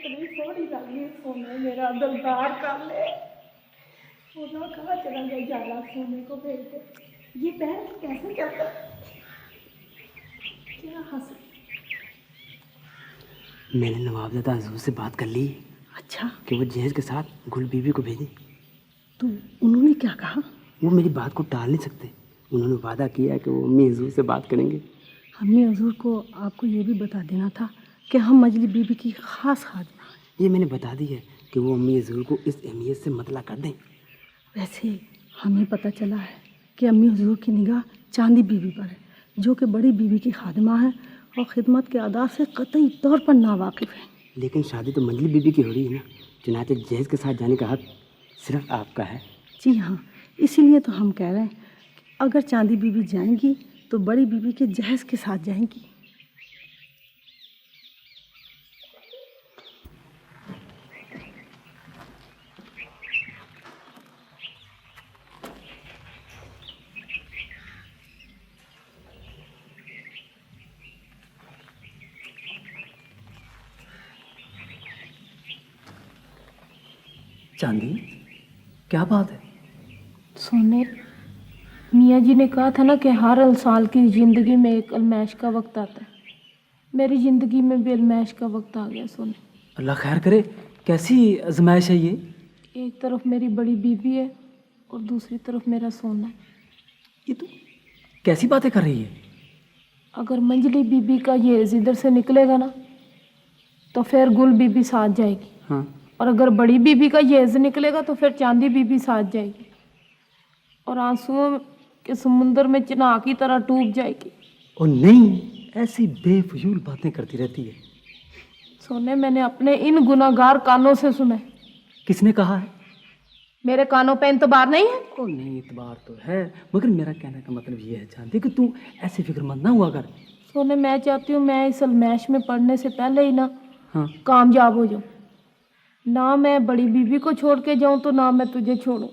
कितनी सोहनी लगी सोने, मेरा दिलदार कर ले। सोना कहाँ चला गया, जाला सोने को भेज दे। ये पैर कैसे चलता, क्या हंस। मैंने नवाबजादा हजूर से बात कर ली। अच्छा, कि वो जहेज के साथ गुल बीबी को भेजें। तो उन्होंने क्या कहा? वो मेरी बात को टाल नहीं सकते। उन्होंने वादा किया है कि वो अम्मी हजूर से बात करेंगे। अम्मी हजूर को आपको ये भी बता देना था कि हम मजली बीबी की ख़ास खादिमा हैं। ये मैंने बता दी है कि वो अम्मी हजूर को इस अहमियत से मतला कर दें। वैसे हमें पता चला है कि अम्मी हजूर की निगाह चांदी बीबी पर है, जो कि बड़ी बीबी की खादिमा है और ख़िदमत के आदाब से कतई तौर पर नावाकिफ़ है। लेकिन शादी तो मंजली बीबी की हो रही है ना, चुनाचे जहेज के साथ जाने का हक सिर्फ आपका है। जी हाँ, इसीलिए तो हम कह रहे हैं कि अगर चांदी बीबी जाएंगी तो बड़ी बीबी के जहेज के साथ जाएंगी। चांदी, क्या बात है? सोने, मियाँ जी ने कहा था ना कि हर इंसान की ज़िंदगी में एक अलमैश का वक्त आता है। मेरी ज़िंदगी में भी अलमैश का वक्त आ गया सोने। अल्लाह खैर करे। कैसी आजमाइश है ये? एक तरफ मेरी बड़ी बीबी है और दूसरी तरफ मेरा सोना है। ये तो कैसी बातें कर रही है? अगर मंजली बीबी का ये इधर से निकलेगा ना तो फिर गुल बीबी साथ जाएगी। हाँ। और अगर बड़ी बीबी का येज निकलेगा तो फिर चांदी बीबी साथ जाएगी और आंसुओं के समुंदर में चिनाह की तरह डूब जाएगी। और नहीं, ऐसी बेफजूल बातें करती रहती है। सोने, मैंने अपने इन गुनाहगार कानों से सुना है। किसने कहा है? मेरे कानों पे इंतबार नहीं है? ओ नहीं, इतबार तो है, मगर मेरा कहने का मतलब ये है चांदी कि तू ऐसी फिक्रमंद ना हुआ कर। सोने, मैं चाहती हूँ मैं इस अलमैश में पढ़ने से पहले ही ना हाँ। कामयाब हो जाऊँ। ना मैं बड़ी बीबी को छोड़ के जाऊँ तो ना मैं तुझे छोड़ूँ।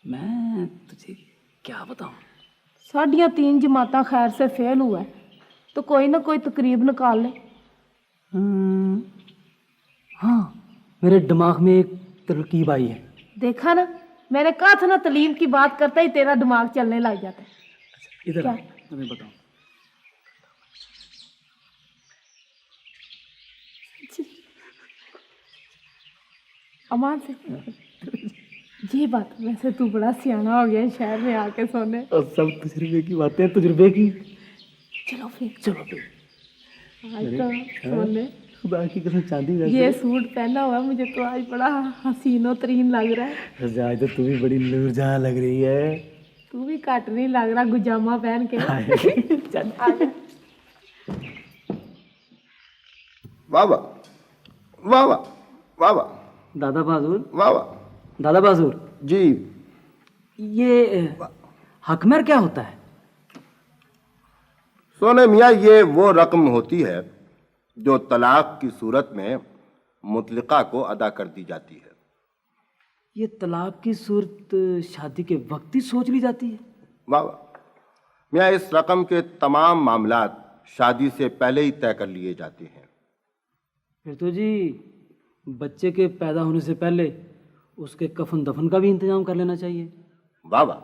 मैं तुझे क्या बताऊँ? साढ़ियाँ 3 जमाता खैर से फेल हुआ है तो कोई ना कोई तकरीब निकाल ले। हाँ, मेरे दिमाग में एक तरकीब आई है। देखा ना, मैंने कहा था ना, तलीम की बात करता ही तेरा दिमाग चलने लग जाता है। अच्छा, इधर क्या? आ, तुम्हें बताऊँ। अमान से ये बात, वैसे तू बड़ा सियाना हो गया शहर में आके सोने। और सब तजुर्बे की बातें, तजुर्बे की। चलो फिर, चलो फिर। आज तो सोने खुदा की कसम चांदी, ये सूट पहना हुआ मुझे तो आज बड़ा हसीनो तरीन लग रहा है। आज तो तू भी बड़ी नूरजहां लग रही है। तू भी घट नहीं लग रहा गुजामा पहन के। चल। वाह वाह वाह वाह वाह वाह दादा बहादुर, वाह वाह। दादा बहादुर जी, ये हकमर क्या होता है? सोने मियाँ, ये वो रकम होती है जो तलाक की सूरत में मुतलका को अदा कर दी जाती है। ये तलाक की सूरत शादी के वक्त ही सोच ली जाती है? वाह वाह मियाँ, इस रकम के तमाम मामलात शादी से पहले ही तय कर लिए जाते हैं। फिर तो जी बच्चे के पैदा होने से पहले उसके कफन दफन का भी इंतजाम कर लेना चाहिए। वाह वाह,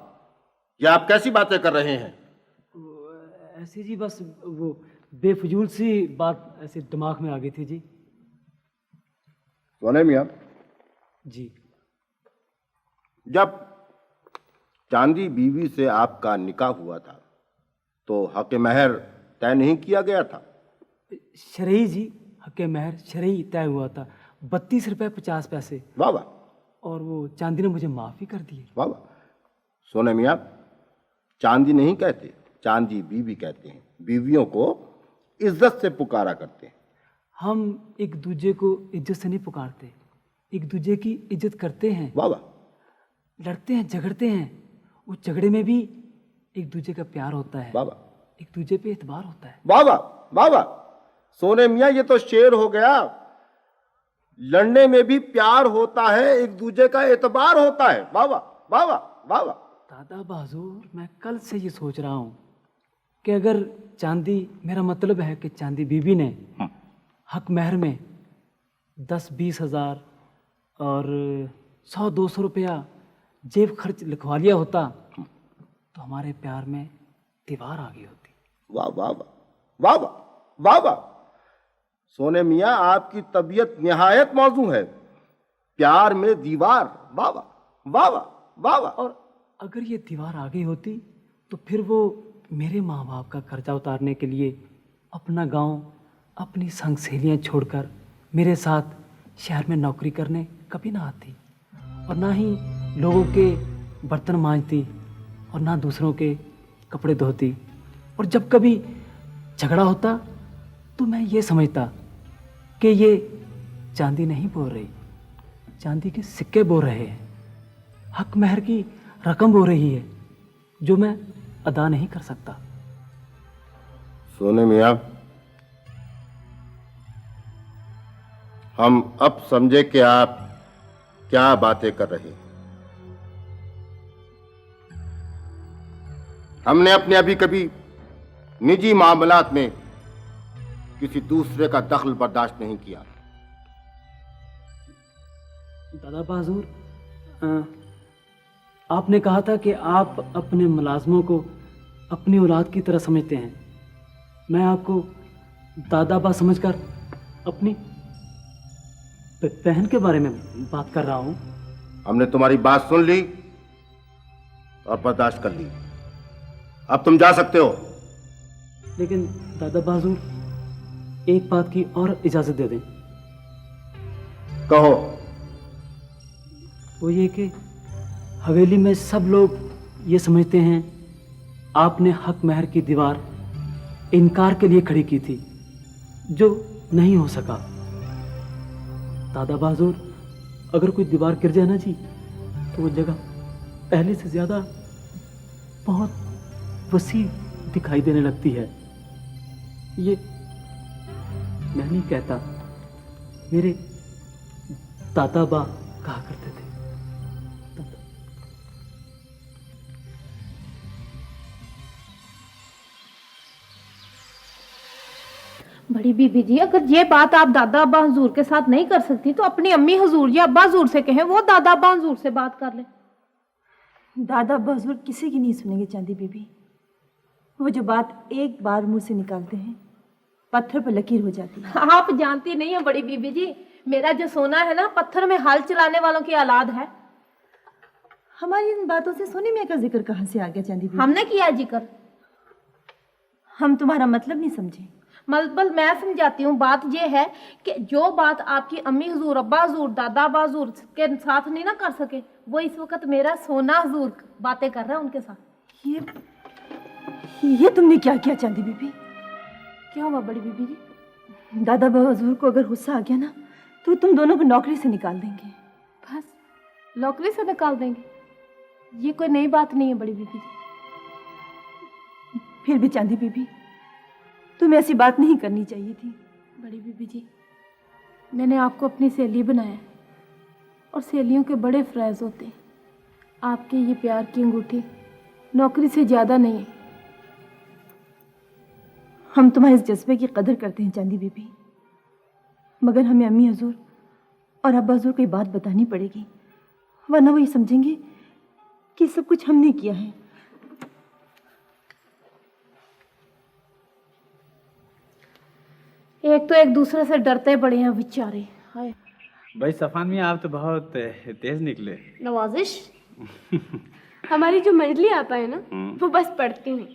ये आप कैसी बातें कर रहे हैं? ऐसी जी, बस वो बेफजूल सी बात ऐसे दिमाग में आ गई थी जी। सोने मियाँ जी। जब चांदी बीवी से आपका निकाह हुआ था तो हक महर तय नहीं किया गया था? शरई जी, हक महर शरई तय हुआ था, 32 रुपये 50 पैसे। वाह वाह। और वो चांदी ने मुझे माफ़ी कर दी। वाह वाह। सोने मियाँ, चांदी नहीं कहते, चांदी बीवी कहते हैं। बीवियों को इज्जत से पुकारा करते हैं। हम एक दूजे को इज्जत से नहीं पुकारते, एक दूजे की इज्जत करते हैं। वाह वाह। लड़ते हैं, झगड़ते हैं, उस झगड़े में भी एक दूजे का प्यार होता है, वाह वाह। एक दूजे पे एतबार होता है। वाह वाह वाह वाह। सोने मियाँ, ये तो शेर हो गया। लड़ने में भी प्यार होता है, एक दूजे का एतबार होता है। वाह वाह वाह वाह वाह वाह। दादा बहादुर, मैं कल से ये सोच रहा हूँ कि अगर चांदी, मेरा मतलब है कि चांदी बीबी ने हक महर में 10-20 हज़ार और 100-200 रुपया जेब खर्च लिखवा लिया होता तो हमारे प्यार में दीवार आ गई होती। वाह वाह वाह वाह वाह वाह वाह। सोने मियाँ आपकी तबीयत निहायत मौजू है। प्यार में दीवार, वाह वाह वाह वाह वाह वाह। और अगर ये दीवार आ गई होती तो फिर वो मेरे माँ बाप का खर्चा उतारने के लिए अपना गांव, अपनी संग सहेलियाँ छोड़कर मेरे साथ शहर में नौकरी करने कभी ना आती, और ना ही लोगों के बर्तन मांजती और ना दूसरों के कपड़े धोती। और जब कभी झगड़ा होता तो मैं ये समझता कि ये चांदी नहीं बोल रही, चांदी के सिक्के बोल रहे हैं, हक महर की रकम बोल रही है जो मैं अदा नहीं कर सकता। सोने मियाँ, हम अब समझे कि आप क्या बातें कर रहे हैं। हमने अपने अभी कभी निजी मामलात में किसी दूसरे का दखल बर्दाश्त नहीं किया। दादा बहादुर, आपने कहा था कि आप अपने मुलाजमों को अपनी औलाद की तरह समझते हैं। मैं आपको दादा बा समझकर अपनी बहन के बारे में बात कर रहा हूँ। हमने तुम्हारी बात सुन ली और बर्दाश्त कर ली। अब तुम जा सकते हो। लेकिन दादा बहादुर, एक बात की और इजाज़त दे दें। कहो। वो ये कि हवेली में सब लोग ये समझते हैं आपने हक महर की दीवार इनकार के लिए खड़ी की थी, जो नहीं हो सका। दादा बहादुर, अगर कोई दीवार गिर जाए ना जी, तो वो जगह पहले से ज़्यादा बहुत वसी दिखाई देने लगती है। ये मैं नहीं कहता, मेरे दादा बा कहा करते थे। बड़ी बीबी जी, अगर ये बात आप दादा अब्बा हुजूर के साथ नहीं कर सकती तो अपनी अम्मी हुजूर या अब्बा हुजूर से कहें, वो दादा अब्बा हुजूर से बात कर ले। दादा अब्बा हुजूर किसी की नहीं सुनेंगे चांदी बीबी। वो जो बात एक बार मुंह से निकालते हैं पत्थर पर लकीर हो जाती है। आप जानती नहीं है बड़ी बीबी जी, मेरा जो सोना है ना, पत्थर में हाल चलाने वालों की औलाद है। हमारी इन बातों से सोने मियाँ का जिक्र कहाँ से आ गया चांदी बीबी? हमने किया जिक्र। हम तुम्हारा मतलब नहीं समझे। मतलब मैं समझाती हूँ। बात ये है कि जो बात आपकी अम्मी हुजूर, अब्बा हुजूर, दादा अब्बा हुजूर के साथ नहीं ना कर सके, वो इस वक्त मेरा सोना हुजूर बातें कर रहा है उनके साथ। ये तुमने क्या किया चांदी बीबी? क्या हुआ बड़ी बीबी जी? दादा अब्बा हुजूर को अगर गुस्सा आ गया ना तो तुम दोनों को नौकरी से निकाल देंगे। बस नौकरी से निकाल देंगे? ये कोई नई बात नहीं है बड़ी बीबी जी। फिर भी चांदी बीबी, तुम्हें ऐसी बात नहीं करनी चाहिए थी। बड़ी बीबी जी, मैंने आपको अपनी सहेली बनाया और सहेलियों के बड़े फ़राइज़ होते हैं। आपके ये प्यार की अंगूठी नौकरी से ज़्यादा नहीं है। हम तुम्हारे इस जज्बे की कदर करते हैं चांदी बीबी, मगर हमें अम्मी हुजूर और अब्बा हुजूर को ये बात बतानी पड़ेगी, वरना वो ये समझेंगे कि सब कुछ हमने किया है। एक तो एक दूसरे से डरते पड़े हैं बेचारे। हाय भाई सफान मियाँ, आप तो बहुत तेज निकले। नवाजिश हमारी जो मंडली आपा है ना, वो बस पढ़ती हैं,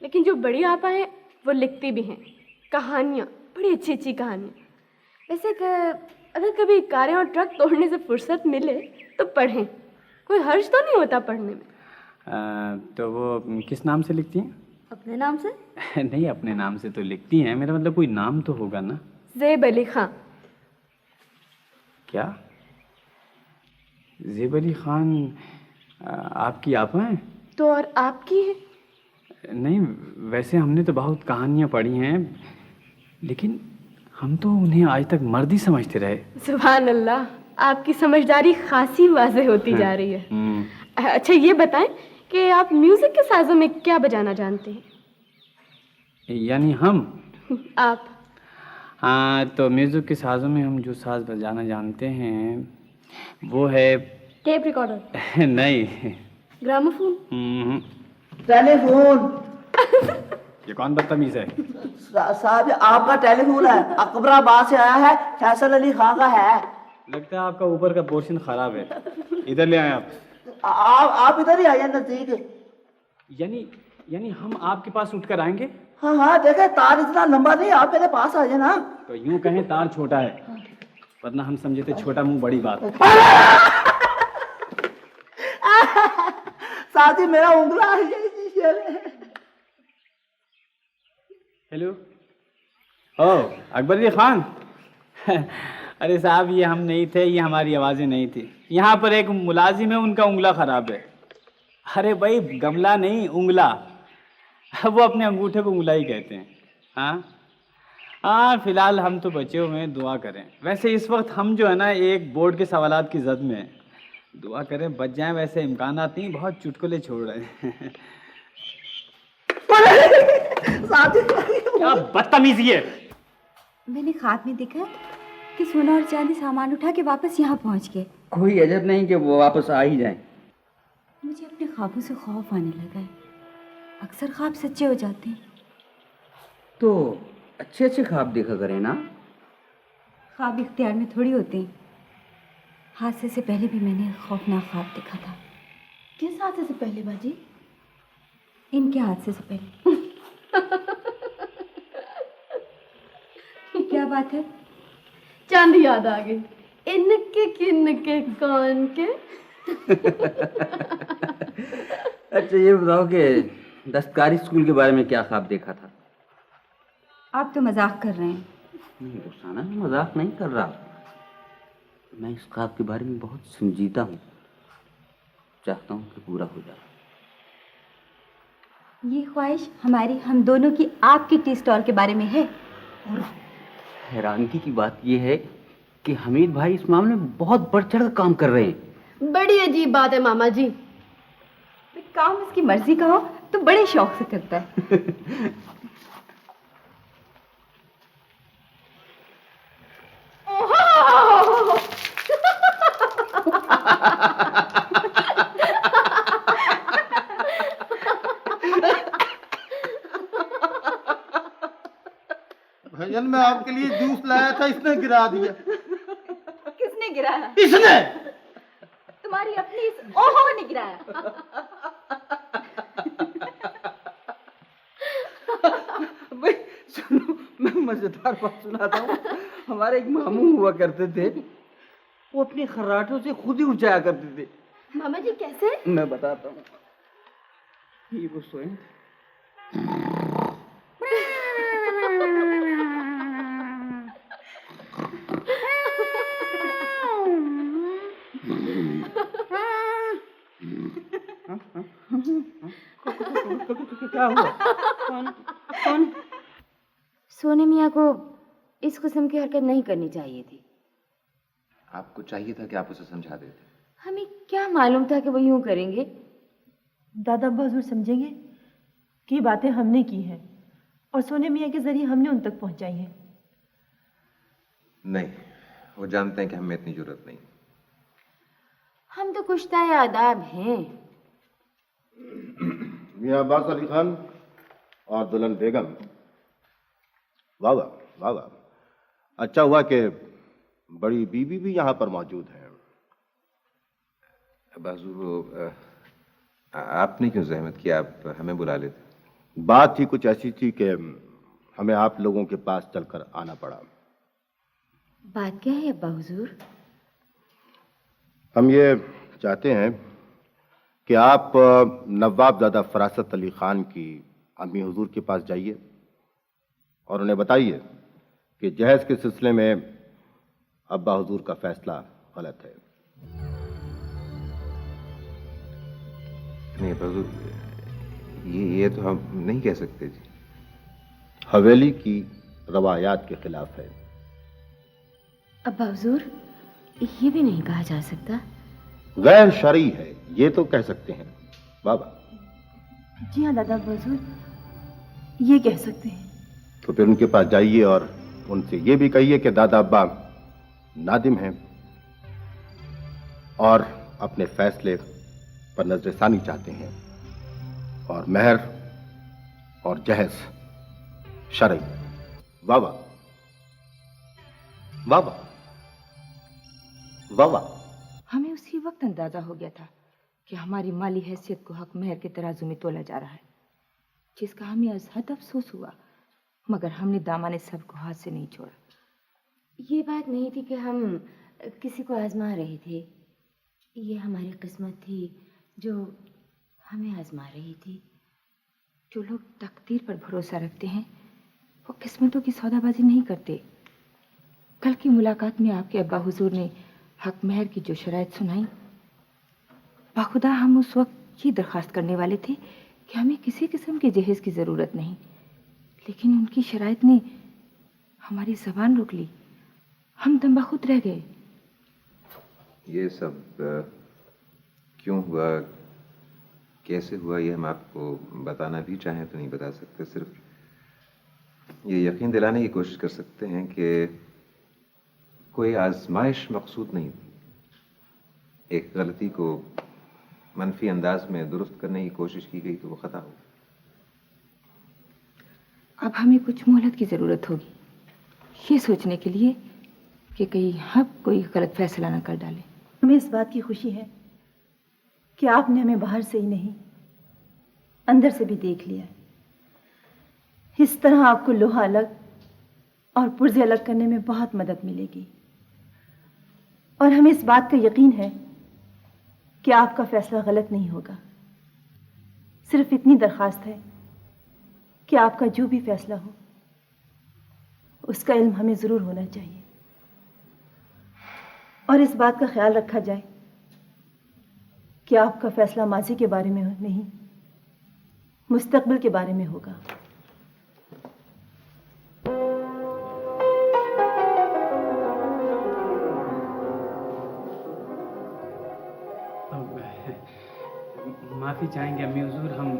लेकिन जो बड़ी आपा है वो लिखती भी हैं कहानियाँ, बड़ी अच्छी अच्छी कहानियाँ। वैसे अगर कभी कारें और ट्रक तोड़ने से फुर्सत मिले तो पढ़ें, कोई हर्ज तो नहीं होता पढ़ने में। तो वो किस नाम से लिखती हैं? अपने नाम से? नहीं, अपने नाम से तो लिखती हैं, मेरा मतलब कोई नाम तो होगा ना। ज़ेब अली खां। क्या ज़ेब अली खान आपकी आपा हैं? तो और आपकी है? नहीं, वैसे हमने तो बहुत कहानियाँ पढ़ी हैं, लेकिन हम तो उन्हें आज तक मर्द ही समझते रहे। सुभान अल्लाह, आपकी समझदारी खासी वाज़ेह होती जा रही है। अच्छा ये बताएं कि आप म्यूज़िक के साज़ों में क्या बजाना जानते हैं? यानी हम? आप? हाँ, तो म्यूज़िक के साज़ों में हम जो साज़ बजाना जानते हैं वो है टेप रिकॉर्डर, नहीं। Gramophone, telephone. ये कौन बदतमीज़ है? साहब आपका टेलीफोन है, अकबराबाद से आया है, फैसल अली खां का है। लगता है आपका ऊपर का पोर्शन ख़राब है, इधर ले आए आप। आप इधर ही आइए नजदीक। यानी हम आपके पास उठ कर आएंगे? हाँ हाँ, देखे तार इतना लंबा नहीं, आप मेरे पास आ जाए ना। तो यूं कहें तार छोटा है, वरना हम समझे थे छोटा मुंह बड़ी बात। साथी मेरा उंगला है। हेलो, ओ अकबर अली खान। अरे साहब, ये हम नहीं थे, ये हमारी आवाज़ें नहीं थी। यहाँ पर एक मुलाजिम है, उनका उंगला ख़राब है। अरे भाई, गमला नहीं, उंगला। वो अपने अंगूठे को उंगला ही कहते हैं। हाँ, फिलहाल हम तो बचे हुए हैं, दुआ करें। वैसे इस वक्त हम जो है ना, एक बोर्ड के सवालात की जद में हैं। दुआ करें बच जाएं, वैसे इम्कानात नहीं, बहुत चुटकुले छोड़ रहे हैं। क्या बदतमीजी है। मैंने ख्वाब में देखा कि सोना और चांदी सामान उठा के वापस यहाँ पहुँच गए। कोई अजब नहीं कि वो वापस आ ही जाए। मुझे अपने ख्वाबों से खौफ आने लगा है। अक्सर ख्वाब सच्चे हो जाते हैं। तो अच्छे अच्छे ख्वाब देखा करें ना। ख्वाब इख्तियार में थोड़ी होते हैं। हादसे से पहले भी मैंने एक खौफनाक ख्वाब देखा था। किस हादसे से पहले बाजी? इनके हादसे से पहले। क्या बात है? चांदी याद आ गई। इनके किनके कौन के। अच्छा ये बताओ कि दस्तकारी स्कूल के बारे में क्या ख्वाब देखा था? आप तो मजाक कर रहे हैं। नहीं रुखसाना, मैं मजाक नहीं कर रहा। मैं इस ख्वाब के बारे में बहुत संजीदा हूँ, चाहता हूँ कि पूरा हो जाए। ये ख्वाहिश हमारी, हम दोनों की आपके टी स्टॉल के बारे में है। और हैरानगी की बात यह है कि हमीद भाई इस मामले में बहुत बढ़ चढ़ कर काम कर रहे हैं। बड़ी अजीब बात है मामा जी। काम उसकी मर्जी का हो तो बड़े शौक से करता है। भैया मैं आपके लिए जूस लाया था, इसने गिरा दिया। किसने गिराया? इसने। तुम्हारी अपनी ओहो ने गिराया। भाई सुनो, मैं मजेदार बात सुनाता हूँ। हमारे एक मामू हुआ करते थे, वो अपने खर्राटों से खुद ही उठ जाया करते थे। मामा जी कैसे? मैं बताता हूँ। ये वो सोए क्या हुआ? कौन? सोने मियाँ को इस किस्म की हरकत नहीं करनी चाहिए थी। आपको चाहिए था कि आप उसे समझा देते। हमें क्या मालूम था कि वो यूं करेंगे। दादा अब्बा हुजूर समझेंगे कि ये बातें हमने की हैं और सोने मियाँ के जरिए हमने उन तक पहुंचाई हैं। नहीं, वो जानते हैं कि हमें इतनी जरूरत नहीं। हम तो कुश्ताए आदाब हैं। मियाँ अब्बास अली खान और दुल्हन बेगम, वाह वाह वाह वाह। अच्छा हुआ कि बड़ी बीबी भी यहाँ पर मौजूद है। बाजू आपने क्यों जहमत किया, आप हमें बुला लेते। बात ही कुछ ऐसी थी कि हमें आप लोगों के पास चलकर आना पड़ा। बात क्या है अब्बा हुजूर? हम ये चाहते हैं कि आप नवाबजादा फरासत अली खान की अम्मी हुजूर के पास जाइए और उन्हें बताइए कि जहेज के सिलसिले में अब्बा हुजूर का फैसला गलत है। नहीं बाजू, ये तो हम नहीं कह सकते जी। हवेली की रवायात के खिलाफ है। अब्बा हुजूर, ये भी नहीं कहा जा सकता। गैर शरई है, ये तो कह सकते हैं बाबा। जी हाँ दादा अब्बा हुजूर, ये कह सकते हैं। तो फिर उनके पास जाइए और ان से ये भी कहिए कि दादा अब्बा नादिम हैं और अपने फैसले पर नजरसानी चाहते हैं, और महर और जहेज शरई। वाह वाह वाह वाह वाह वाह। हमें उसी वक्त अंदाजा हो गया था कि हमारी माली हैसियत को हक महर के तराजू में तोला जा रहा है, जिसका हमें अजहद अफसोस हुआ, मगर हमने दामाने सब को हाथ से नहीं छोड़ा। ये बात नहीं थी कि हम किसी को आजमा रहे थे, ये हमारी किस्मत थी जो हमें आजमा रही थी। जो लोग तकदीर पर भरोसा रखते हैं वो किस्मतों की सौदाबाजी नहीं करते। कल की मुलाकात में आपके अब्बा हुजूर ने हक महर की जो शराइत सुनाई, बाखुदा हम उस वक्त ये दरख्वास्त करने वाले थे कि हमें किसी किस्म के जहेज की ज़रूरत नहीं, लेकिन उनकी शराइत ने हमारी ज़बान रोक ली। हम दमबख्त रह गए। ये सब क्यों हुआ, कैसे हुआ, ये हम आपको बताना भी चाहें तो नहीं बता सकते। सिर्फ ये यकीन दिलाने की कोशिश कर सकते हैं कि कोई आजमाइश मकसूद नहीं थी। एक गलती को मनफी अंदाज में दुरुस्त करने की कोशिश की गई तो वो खता हो। अब हमें कुछ मोहलत की ज़रूरत होगी, ये सोचने के लिए कि कहीं हम कोई गलत फैसला न कर डालें। हमें इस बात की खुशी है कि आपने हमें बाहर से ही नहीं अंदर से भी देख लिया। इस तरह आपको लोहा अलग और पुर्जे अलग करने में बहुत मदद मिलेगी, और हमें इस बात का यकीन है कि आपका फैसला गलत नहीं होगा। सिर्फ इतनी दरख्वास्त है कि आपका जो भी फैसला हो उसका इल्म हमें ज़रूर होना चाहिए, और इस बात का ख्याल रखा जाए कि आपका फैसला माजी के बारे में नहीं, मुस्तकबिल के बारे में होगा। माफ़ी चाहेंगे अम्मी हुजूर, हम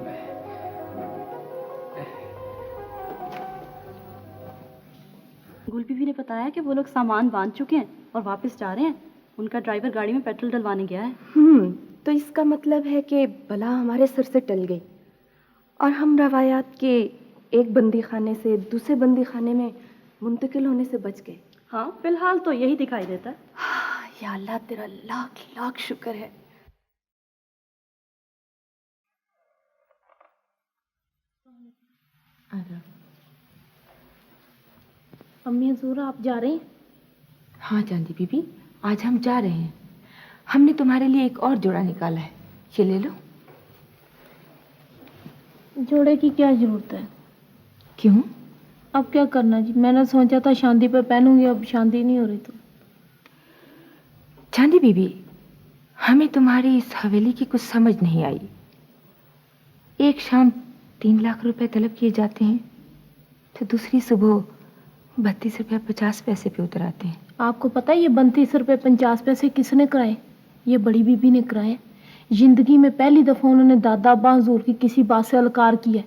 गुल बीवी ने बताया कि वो लोग सामान बांध चुके हैं और वापस जा रहे हैं। उनका ड्राइवर गाड़ी में पेट्रोल डलवाने गया है। तो इसका मतलब है कि बला हमारे सर से टल गई और हम रवायात के एक बंदी खाने से दूसरे बंदी खाने में मुंतकिल होने से बच गए। हाँ, फिलहाल तो यही दिखाई देता है। या अल्लाह, तेरा लाख लाख शुक्र है। अम्मी हजूर आप जा रही हैं? हाँ चांदी बीबी, आज हम जा रहे हैं। हमने तुम्हारे लिए एक और जोड़ा निकाला है, ये ले लो। जोड़े की क्या जरूरत है? क्यों? अब क्या करना जी, मैंने सोचा था शादी पे पहनूंगी, अब शादी नहीं हो रही तो। चांदी बीबी, हमें तुम्हारी इस हवेली की कुछ समझ नहीं आई। एक शाम 3 लाख रुपए तलब किए जाते हैं तो दूसरी सुबह 32 रुपया 50 पैसे पे उतर आते हैं। आपको पता है ये 32 रुपये 50 पैसे किसने कराए? ये बड़ी बीबी ने कराए। जिंदगी में पहली दफ़ा उन्होंने दादा अब्बा हुजूर की किसी बात से अलकार किया,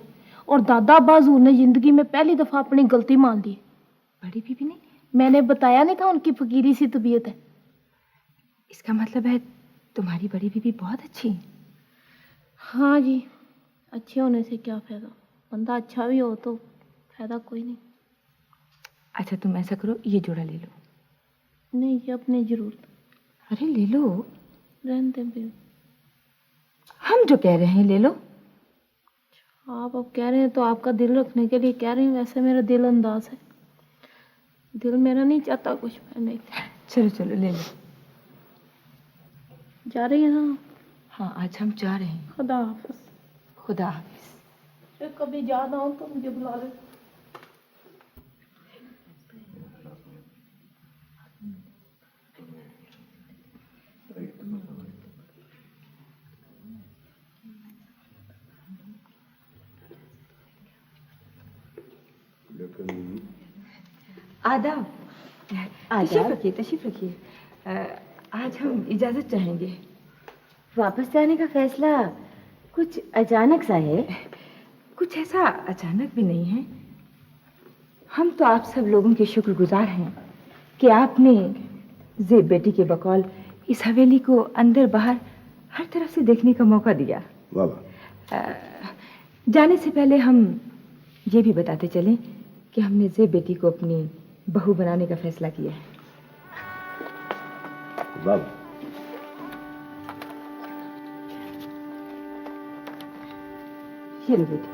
और दादा अब्बा हुजूर ने जिंदगी में पहली दफ़ा अपनी गलती मान ली। बड़ी बीबी ने? मैंने बताया नहीं था उनकी फकीरी सी तबीयत है। इसका मतलब है तुम्हारी बड़ी बीबी बहुत अच्छी है। हाँ जी, अच्छे होने से क्या फ़ायदा, बंदा अच्छा भी हो तो फ़ायदा कोई नहीं। अच्छा तुम ऐसा करो, ये जोड़ा ले लो। नहीं, ये अपनी ज़रूरत। अरे ले लो, रहने दे बेबी। हम जो कह रहे हैं ले लो। आप अब कह रहे हैं तो आपका दिल रखने के लिए कह रही हूँ, वैसे मेरा दिल अंदाज है, दिल मेरा नहीं चाहता कुछ पहनने। चलो चलो ले लो। जा रही है ना? हाँ, आज हम जा रहे हैं। खुदा हाफिज। खुदा हाफिज। कभी याद आऊँ तो मुझे बुला ले। आदाब। तशरीफ रखिए, तशरीफ रखिए। आज हम इजाज़त चाहेंगे। वापस जाने का फैसला कुछ अचानक सा है। कुछ ऐसा अचानक भी नहीं है। हम तो आप सब लोगों के शुक्रगुजार हैं कि आपने ज़ेब बेटी के बकौल इस हवेली को अंदर बाहर हर तरफ से देखने का मौका दिया। वाह वाह। जाने से पहले हम ये भी बताते चलें कि हमने ज़ेब बेटी को अपनी बहू बनाने का फैसला किया है। वाह। ये लो बेटी,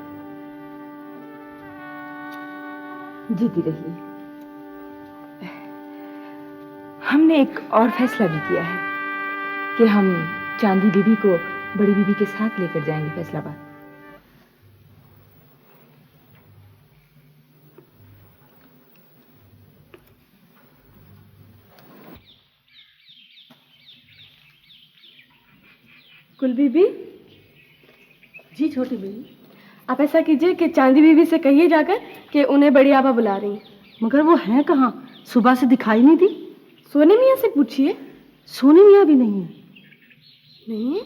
जीती रहिए। हमने एक और फैसला भी किया है कि हम चांदी बीबी को बड़ी बीबी के साथ लेकर जाएंगे फैसलाबाद। कुल बीबी। जी छोटी बीबी। आप ऐसा कीजिए कि चांदी बीबी से कहिए जाकर कि उन्हें बड़ी आपा बुला रही हैं। मगर वो हैं कहाँ? सुबह से दिखाई नहीं दी। सोने मियाँ से पूछिए। सोनी मियाँ भी नहीं है। नहीं?